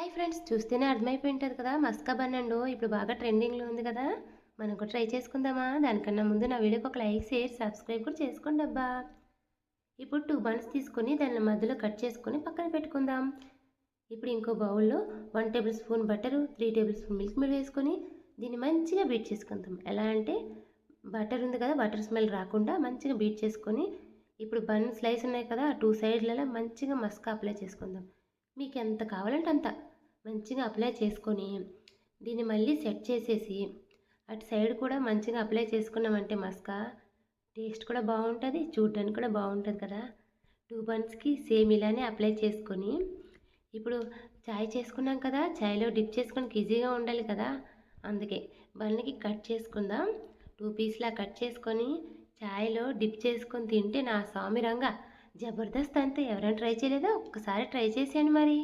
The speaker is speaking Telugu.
హాయ్ ఫ్రెండ్స్, చూస్తేనే అర్థమైపోయి ఉంటుంది కదా, మస్కా బన్ ఇప్పుడు బాగా ట్రెండింగ్లో ఉంది కదా. మనం కూడా ట్రై చేసుకుందామా? దానికన్నా ముందు నా వీడియోకి ఒక లైక్, షేర్, సబ్స్క్రైబ్ కూడా చేసుకోండి అబ్బా. ఇప్పుడు 2 బన్స్ తీసుకొని దాని మధ్యలో కట్ చేసుకొని పక్కన పెట్టుకుందాం. ఇప్పుడు ఇంకో బౌల్లో 1 table spoon butter, 3 table spoon milk made వేసుకొని దీన్ని మంచిగా బీట్ చేసుకుందాం. ఎలా అంటే బటర్ ఉంది కదా, బటర్ స్మెల్ రాకుండా మంచిగా బీట్ చేసుకొని ఇప్పుడు బన్ స్లైస్ ఉన్నాయి కదా, 2 సైడ్లలో మంచిగా మస్కా అప్లై చేసుకుందాం. మీకు ఎంత కావాలంటే అంత మంచిగా అప్లై చేసుకొని దీన్ని మళ్ళీ సెట్ చేసేసి అటు సైడ్ కూడా మంచిగా అప్లై చేసుకున్నామంటే మస్కా టేస్ట్ కూడా బాగుంటుంది, చూడడానికి కూడా బాగుంటుంది కదా. 2 బన్స్కి సేమ్ ఇలానే అప్లై చేసుకొని ఇప్పుడు చాయ్ చేసుకున్నాం కదా, చాయ్లో డిప్ చేసుకొని ఈజీగా ఉండాలి కదా, అందుకే బన్కి కట్ చేసుకుందాం. 2 పీస్లా కట్ చేసుకొని చాయ్లో డిప్ చేసుకొని తింటే నా స్వామి రంగా జబర్దస్త్. అంతే, ఎవరైనా ట్రై చేయలేదా? ఒక్కసారి ట్రై చేసేయండి మరి.